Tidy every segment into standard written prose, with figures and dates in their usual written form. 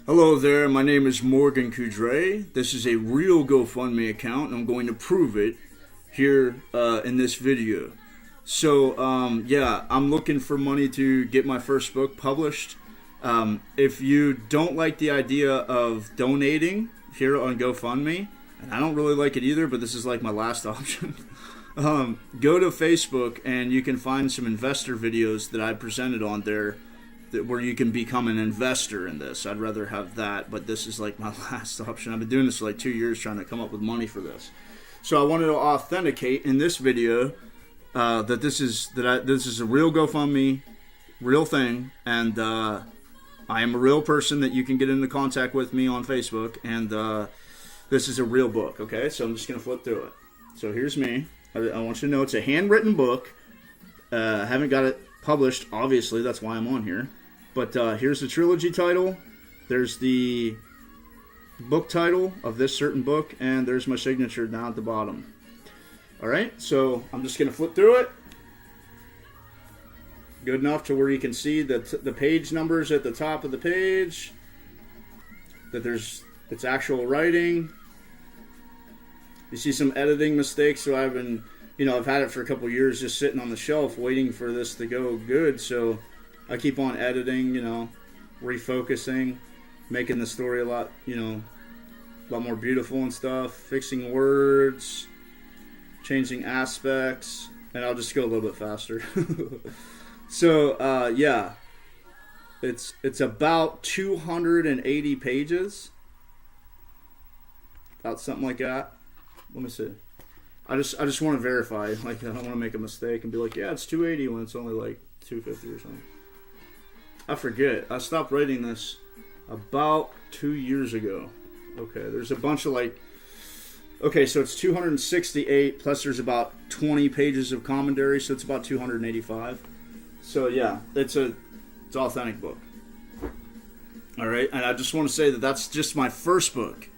Hello there, my name is Morgan Coudray. This is a real GoFundMe account, and I'm going to prove it here in this video. So, I'm looking for money to get my first book published. If you don't like the idea of donating here on GoFundMe, and I don't really like it either, but this is like my last option, go to Facebook and you can find some investor videos that I presented on there where you can become an investor in this. I'd rather have that, but this is like my last option. I've been doing this for like 2 years trying to come up with money for this. So I wanted to authenticate in this video that this is a real GoFundMe, real thing, and I am a real person that you can get into contact with me on Facebook, and this is a real book. Okay, so I'm just gonna flip through it. So here's me. I want you to know it's a handwritten book. I haven't got it published, obviously, that's why I'm on here. But here's the trilogy title, there's the book title of this certain book, and there's my signature down at the bottom. Alright, so I'm just going to flip through it. Good enough to where you can see that the page numbers at the top of the page, that it's actual writing. You see some editing mistakes, so I've had it for a couple years just sitting on the shelf waiting for this to go good, so I keep on editing, refocusing, making the story a lot more beautiful and stuff, fixing words, changing aspects, and I'll just go a little bit faster. So, it's about 280 pages, about something like that. Let me see. I just want to verify. Like, I don't want to make a mistake and be like, yeah, it's 280 when it's only like 250 or something. I forget. I stopped writing this about 2 years ago. Okay, there's a bunch of so it's 268 plus there's about 20 pages of commentary, so it's about 285. So yeah, it's authentic book. All right, and I just want to say that that's just my first book.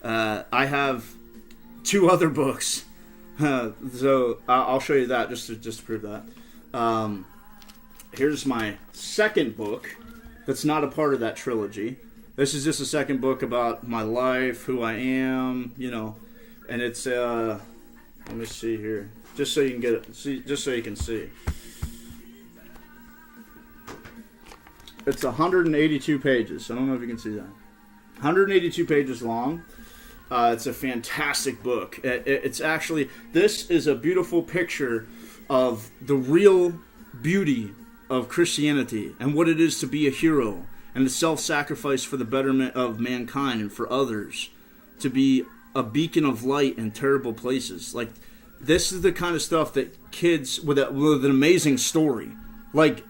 I have 2 other books. So I'll show you that just to prove that. Here's my second book that's not a part of that trilogy. This is just a second book about my life, who I am, and it's let me see here, just so you can get it, just so you can see. It's 182 pages. I don't know if you can see that. 182 pages long. It's a fantastic book. It's actually, this is a beautiful picture of the real beauty of Christianity and what it is to be a hero and the self-sacrifice for the betterment of mankind and for others, to be a beacon of light in terrible places. Like, this is the kind of stuff that kids with an amazing story, like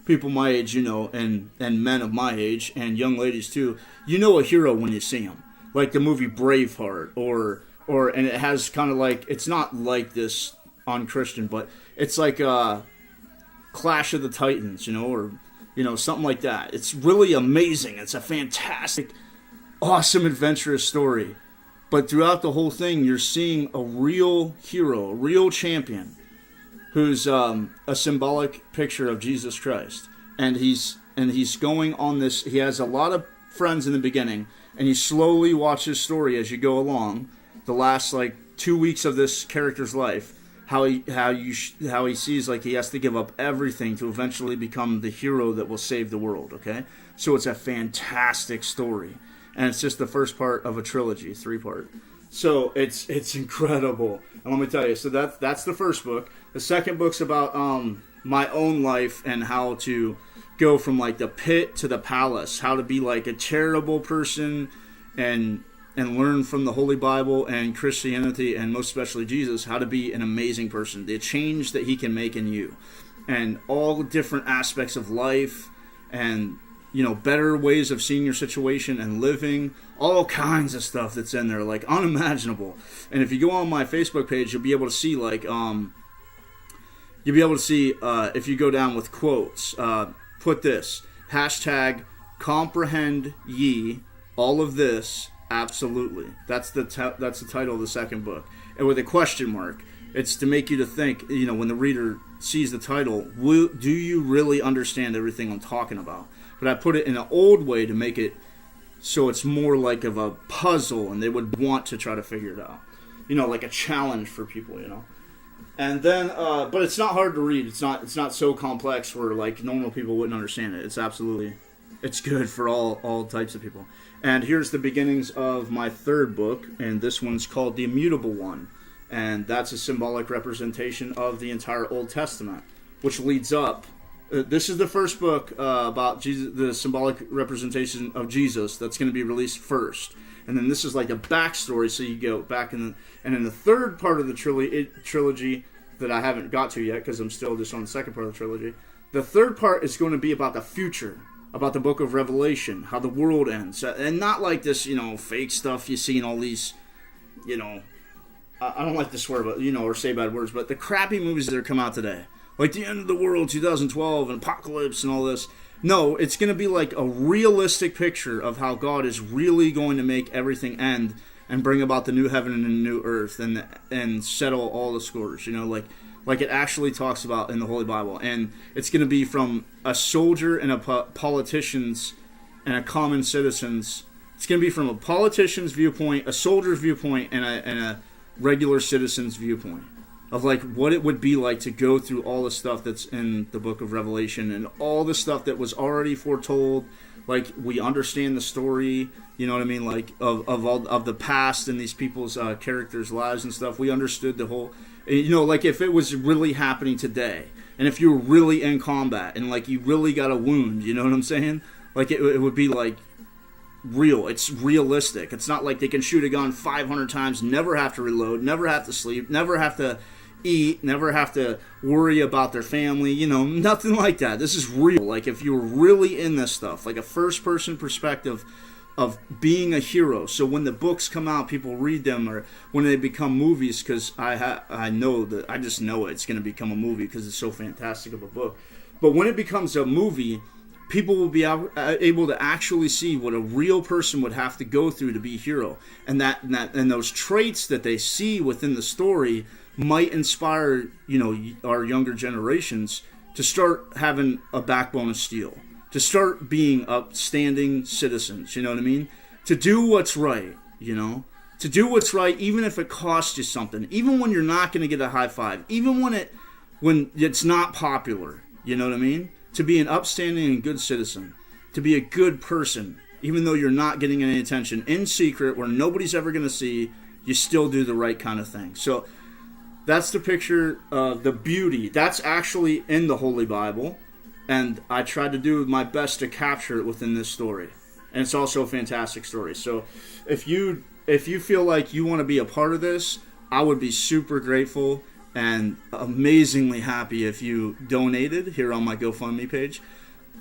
people my age, and men of my age and young ladies too, a hero when you see them. Like the movie Braveheart, and it has kind of like, it's not like this on Christian, but it's like Clash of the Titans, or something like that. It's really amazing. It's a fantastic, awesome, adventurous story. But throughout the whole thing, you're seeing a real hero, a real champion, who's a symbolic picture of Jesus Christ, and he's going on this. He has a lot of friends in the beginning, and you slowly watch his story as you go along. The last 2 weeks of this character's life, how he sees like he has to give up everything to eventually become the hero that will save the world. Okay, so it's a fantastic story, and it's just the first part of a trilogy, 3-part. So it's incredible. And let me tell you, so that's the first book. The second book's about my own life and how to go from the pit to the palace, how to be a charitable person and learn from the Holy Bible and Christianity, and most especially Jesus, how to be an amazing person, the change that he can make in you, and all different aspects of life, and better ways of seeing your situation and living, all kinds of stuff that's in there, unimaginable. And if you go on my Facebook page, you'll be able to see if you go down with quotes, put this hashtag comprehend ye all of this absolutely. That's the title of the second book, and with a question mark. It's to make you to think, when the reader sees the title, do you really understand everything I'm talking about? but I put it in an old way to make it so it's more like of a puzzle, and they would want to try to figure it out. Like a challenge for people, And then, but it's not hard to read. It's not so complex where like normal people wouldn't understand it. It's good for all types of people. And here's the beginnings of my third book, and this one's called The Immutable One. And that's a symbolic representation of the entire Old Testament, which leads up. This is the first book about Jesus, the symbolic representation of Jesus, that's going to be released first. And then this is like a backstory, so you go back and in the third part of the trilogy that I haven't got to yet, because I'm still just on the second part of the trilogy, the third part is going to be about the future, about the book of Revelation, how the world ends. And not like this, fake stuff you see in all these, I don't like to swear, but, or say bad words, but the crappy movies that are come out today. Like The End of the World, 2012, and Apocalypse and all this. No, it's going to be like a realistic picture of how God is really going to make everything end and bring about the new heaven and the new earth and settle all the scores, like it actually talks about in the Holy Bible. And it's going to be from a soldier and a politician's and a common citizen's. It's going to be from a politician's viewpoint, a soldier's viewpoint, and a regular citizen's viewpoint of like what it would be like to go through all the stuff that's in the book of Revelation and all the stuff that was already foretold. Like we understand the story, you know what I mean, like of all of the past and these people's characters' lives and stuff. We understood the whole, like if it was really happening today, and if you were really in combat and like you really got a wound, you know what I'm saying? Like it would be like real. It's realistic. It's not like they can shoot a gun 500 times, never have to reload, never have to sleep, never have to eat, never have to worry about their family, nothing like that. This is real. Like if you were really in this stuff, like a first person perspective of being a hero. So when the books come out, people read them, or when they become movies, because I know that I just know it's going to become a movie because it's so fantastic of a book. But when it becomes a movie, people will be able to actually see what a real person would have to go through to be a hero, and those traits that they see within the story might inspire, our younger generations to start having a backbone of steel, to start being upstanding citizens, you know what I mean? To do what's right, to do what's right, even if it costs you something, even when you're not going to get a high five, even when it's not popular, you know what I mean? To be an upstanding and good citizen, to be a good person, even though you're not getting any attention, in secret, where nobody's ever going to see, you still do the right kind of thing. So that's the picture of the beauty. That's actually in the Holy Bible, and I tried to do my best to capture it within this story. And it's also a fantastic story. So if you feel like you want to be a part of this, I would be super grateful and amazingly happy if you donated here on my GoFundMe page.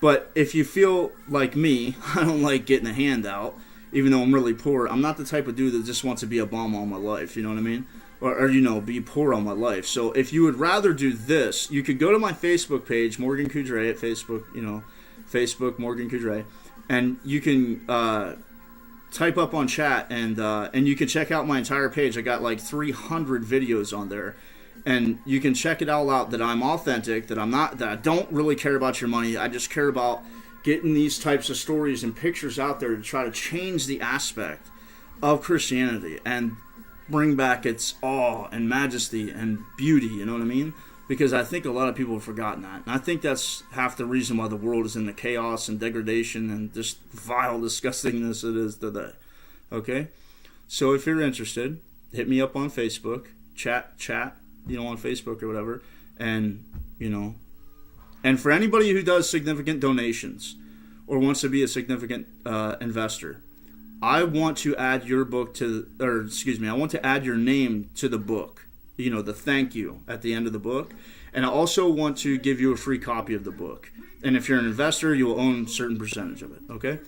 But if you feel like me, I don't like getting a handout, even though I'm really poor. I'm not the type of dude that just wants to be a bum all my life, you know what I mean? Or be poor all my life. So if you would rather do this, you could go to my Facebook page, Morgan Coudray at Facebook, Facebook Morgan Coudray, and you can type up on chat, and you can check out my entire page. I got like 300 videos on there. And you can check it all out, that I'm authentic, that I don't really care about your money. I just care about getting these types of stories and pictures out there to try to change the aspect of Christianity and bring back its awe and majesty and beauty, you know what I mean? Because I think a lot of people have forgotten that. And I think that's half the reason why the world is in the chaos and degradation and just vile disgustingness it is today. Okay? So if you're interested, hit me up on Facebook, chat, on Facebook or whatever, and and for anybody who does significant donations or wants to be a significant investor, I want to add your book I want to add your name to the book, the thank you at the end of the book, and I also want to give you a free copy of the book, and if you're an investor, you will own a certain percentage of it, okay?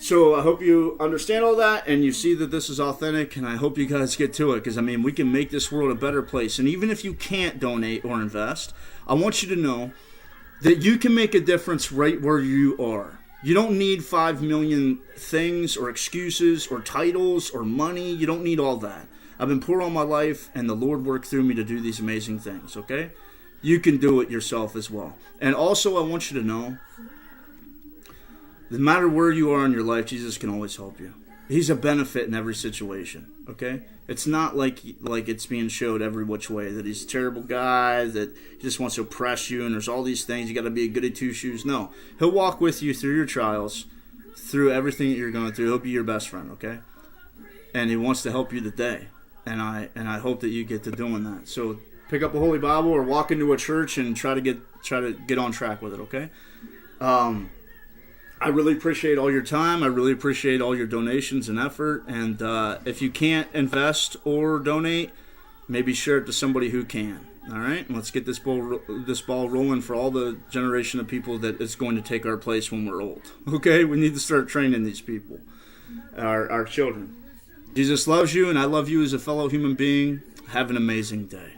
So I hope you understand all that and you see that this is authentic, and I hope you guys get to it, because, we can make this world a better place. And even if you can't donate or invest, I want you to know that you can make a difference right where you are. You don't need 5 million things or excuses or titles or money. You don't need all that. I've been poor all my life, and the Lord worked through me to do these amazing things, okay? You can do it yourself as well. And also, I want you to know No matter where you are in your life, Jesus can always help you. He's a benefit in every situation, okay? It's not like it's being showed every which way, that he's a terrible guy, that he just wants to oppress you, and there's all these things, you got to be a goody two-shoes. No, he'll walk with you through your trials, through everything that you're going through. He'll be your best friend, okay? And he wants to help you today, and I hope that you get to doing that. So pick up a Holy Bible or walk into a church and try to get on track with it, okay? I really appreciate all your time. I really appreciate all your donations and effort. And if you can't invest or donate, maybe share it to somebody who can. All right? And let's get this ball rolling for all the generation of people that is going to take our place when we're old. Okay? We need to start training these people, our children. Jesus loves you, and I love you as a fellow human being. Have an amazing day.